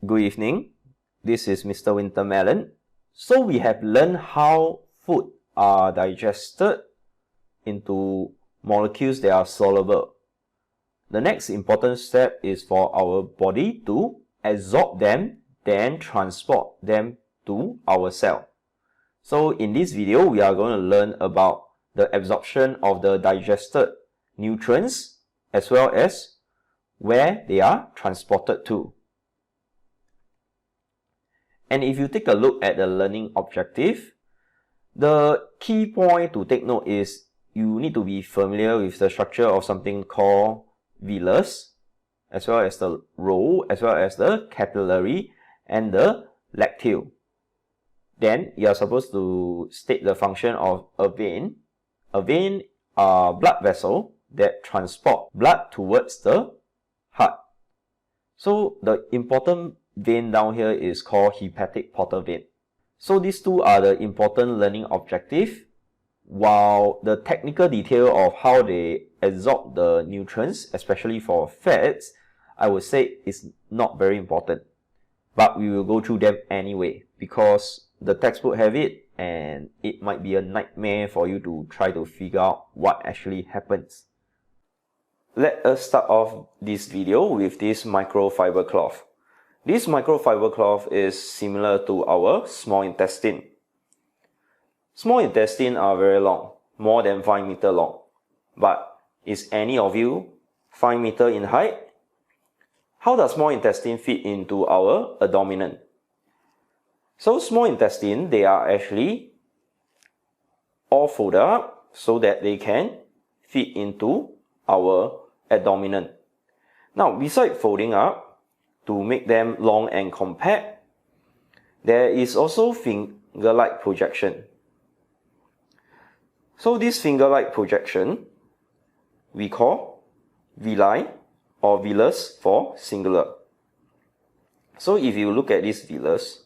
Good evening, this is Mr. Wintermelon. So we have learned how food are digested into molecules that are soluble. The next important step is for our body to absorb them, then transport them to our cell. So in this video, we are going to learn about the absorption of the digested nutrients as well as where they are transported to. And if you take a look at the learning objective, the key point to take note is you need to be familiar with the structure of something called villus, as well as the row, as well as the capillary and the lacteal. Then you are supposed to state the function of a vein. A vein are blood vessel that transport blood towards the heart. So the important vein down here is called hepatic portal vein. So these two are the important learning objective, while the technical detail of how they absorb the nutrients, especially for fats, I would say is not very important. But we will go through them anyway, because the textbook have it and it might be a nightmare for you to try to figure out what actually happens. Let us start off this video with this microfibre cloth. This microfibre cloth is similar to our small intestine. Small intestine are very long, more than 5 meters long. But is any of you 5 meters in height? How does small intestine fit into our abdomen? So small intestine, they are actually all folded up so that they can fit into our abdomen. Now, besides folding up, to make them long and compact, there is also finger-like projection. So this finger-like projection we call villi or villus for singular. So if you look at this villus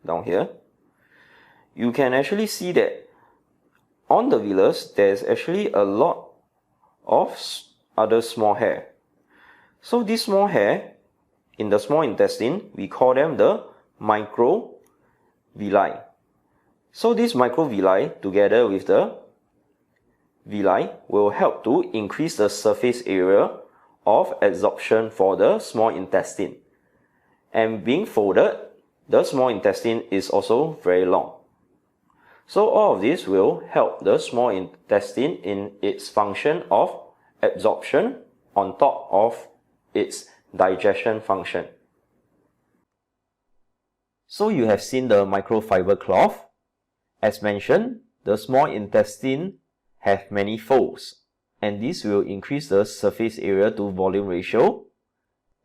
down here, you can actually see that on the villus there's actually a lot of other small hair. So this small hair in the small intestine, we call them the microvilli. So these microvilli together with the villi will help to increase the surface area of absorption for the small intestine. And being folded, the small intestine is also very long. So all of this will help the small intestine in its function of absorption on top of its digestion function. So you have seen the microfibre cloth. As mentioned, the small intestine have many folds, and this will increase the surface area to volume ratio.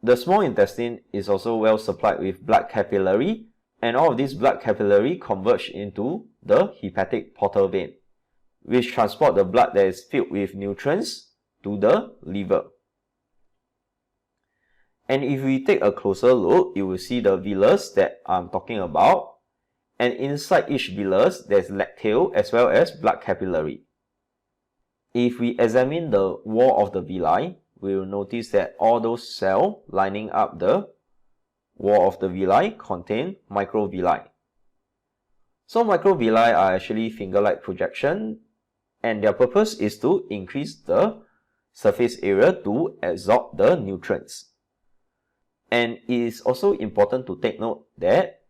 The small intestine is also well supplied with blood capillary, and all of these blood capillary converge into the hepatic portal vein, which transport the blood that is filled with nutrients to the liver. And if we take a closer look, you will see the villus that I'm talking about. And inside each villus, there's lacteal as well as blood capillary. If we examine the wall of the villi, we will notice that all those cells lining up the wall of the villi contain microvilli. So microvilli are actually finger-like projection, and their purpose is to increase the surface area to absorb the nutrients. And it is also important to take note that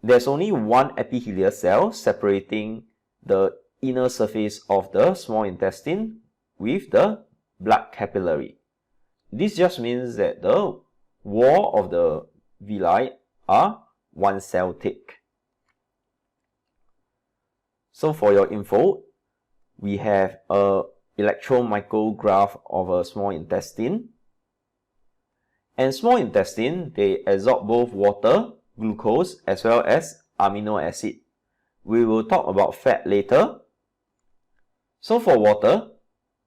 there's only one epithelial cell separating the inner surface of the small intestine with the blood capillary. This just means that the wall of the villi are one cell thick. So for your info, we have an electron micrograph of a small intestine. And small intestine, they absorb both water, glucose, as well as amino acid. We will talk about fat later. So for water,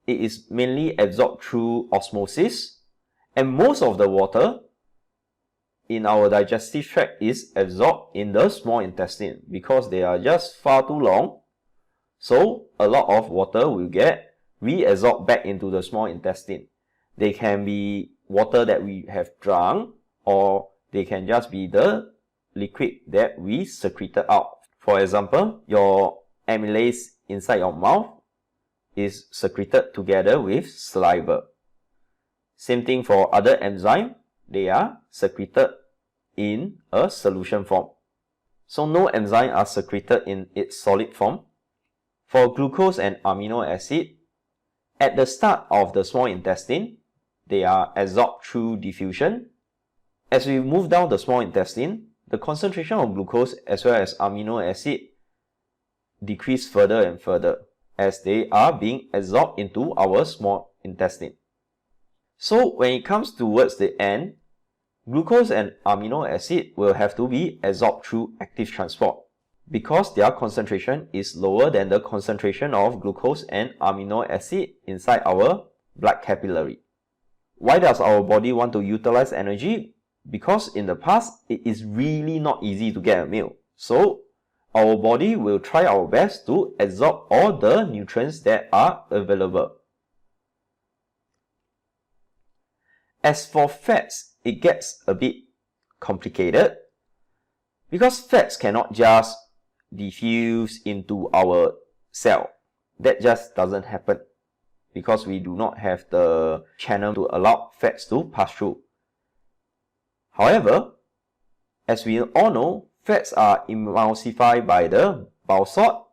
it is mainly absorbed through osmosis, and most of the water in our digestive tract is absorbed in the small intestine because they are just far too long. So a lot of water will get reabsorbed back into the small intestine. They can be water that we have drunk, or they can just be the liquid that we secreted out. For example, your amylase inside your mouth is secreted together with saliva. Same thing for other enzymes, they are secreted in a solution form. So no enzyme are secreted in its solid form. For glucose and amino acid, at the start of the small intestine, they are absorbed through diffusion. As we move down the small intestine, the concentration of glucose as well as amino acid decrease further and further as they are being absorbed into our small intestine. So when it comes towards the end, glucose and amino acid will have to be absorbed through active transport because their concentration is lower than the concentration of glucose and amino acid inside our blood capillary. Why does our body want to utilize energy? Because in the past, it is really not easy to get a meal. So our body will try our best to absorb all the nutrients that are available. As for fats, it gets a bit complicated because fats cannot just diffuse into our cell. That just doesn't happen because we do not have the channel to allow fats to pass through. However, as we all know, fats are emulsified by the bile salt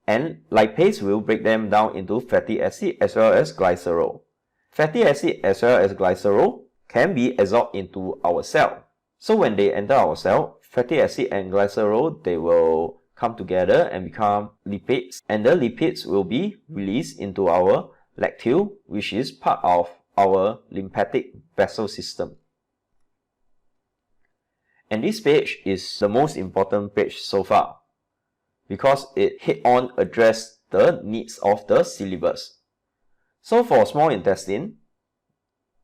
and lipase will break them down into fatty acid as well as glycerol. Fatty acid as well as glycerol can be absorbed into our cell. So when they enter our cell, fatty acid and glycerol, they will come together and become lipids, and the lipids will be released into our lacteal, which is part of our lymphatic vessel system. And this page is the most important page so far because it head-on addresses the needs of the syllabus. So for small intestine,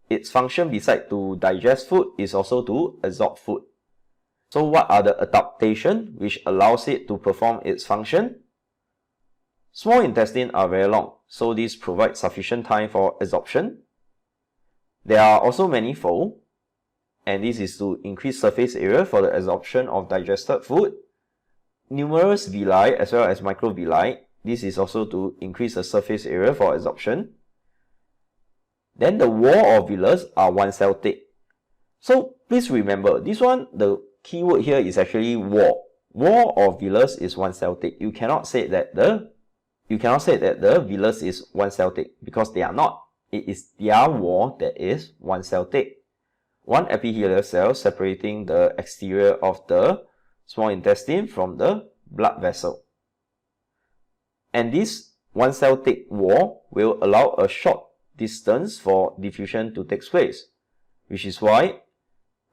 its function besides to digest food is also to absorb food. So what are the adaptations which allows it to perform its function? Small intestine are very long, so this provides sufficient time for absorption. There are also manifold, and this is to increase surface area for the absorption of digested food. Numerous villi as well as microvilli, this is also to increase the surface area for absorption. Then the wall of villus are one cell thick. So please remember, this one, the keyword here is actually wall. Wall of villus is one cell thick. You cannot say that the villus is one cell thick because they are not. It is their wall that is one cell thick. One epithelial cell separating the exterior of the small intestine from the blood vessel. And this one cell thick wall will allow a short distance for diffusion to take place, which is why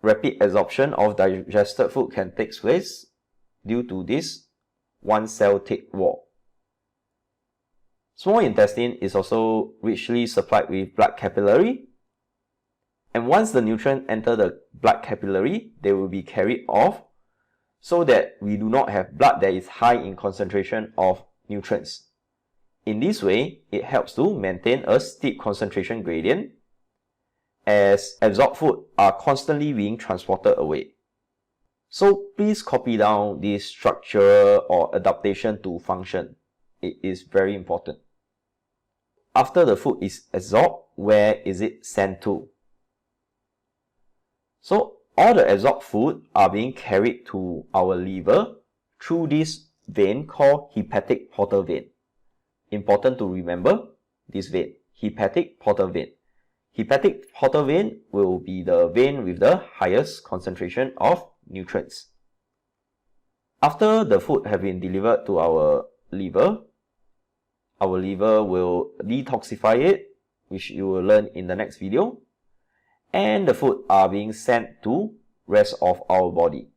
rapid absorption of digested food can take place due to this one cell thick wall. Small intestine is also richly supplied with blood capillary, and once the nutrient enter the blood capillary, they will be carried off so that we do not have blood that is high in concentration of nutrients. In this way, it helps to maintain a steep concentration gradient as absorbed food are constantly being transported away. So please copy down this structure or adaptation to function. It is very important. After the food is absorbed, where is it sent to? So all the absorbed food are being carried to our liver through this vein called hepatic portal vein. Important to remember this vein, hepatic portal vein. Hepatic portal vein will be the vein with the highest concentration of nutrients. After the food have been delivered to our liver will detoxify it, which you will learn in the next video, and the food are being sent to rest of our body.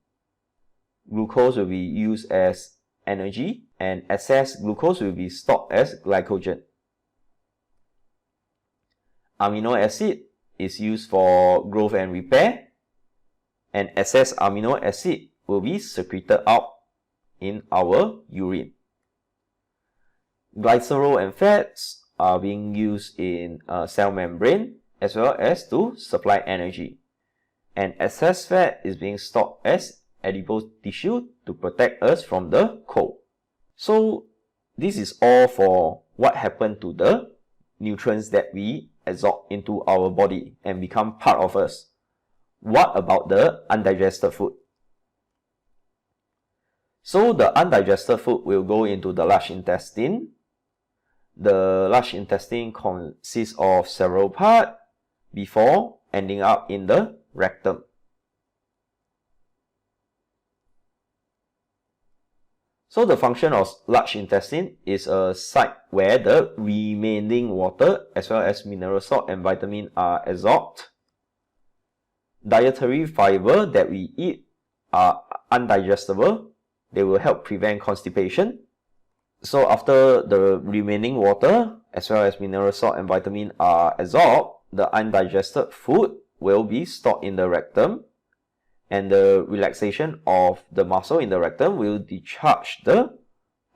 Glucose will be used as energy, and excess glucose will be stored as glycogen. Amino acid is used for growth and repair, and excess amino acid will be secreted out in our urine. Glycerol and fats are being used in cell membrane as well as to supply energy. and excess fat is being stored as adipose tissue to protect us from the cold. So this is all for what happened to the nutrients that we absorb into our body and become part of us. What about the undigested food? So the undigested food will go into the large intestine. The large intestine consists of several parts before ending up in the rectum. So the function of large intestine is a site where the remaining water as well as mineral salt and vitamin are absorbed. Dietary fiber that we eat are undigestible. They will help prevent constipation. So after the remaining water as well as mineral salt and vitamin are absorbed, the undigested food will be stored in the rectum, and the relaxation of the muscle in the rectum will discharge the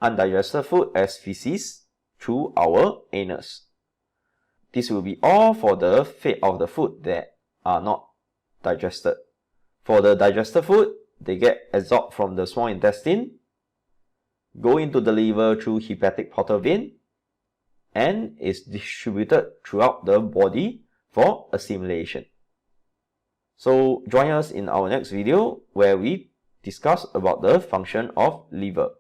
undigested food as feces through our anus. This will be all for the fate of the food that are not digested. For the digested food, they get absorbed from the small intestine, go into the liver through hepatic portal vein, and is distributed throughout the body for assimilation. So join us in our next video where we discuss about the function of liver.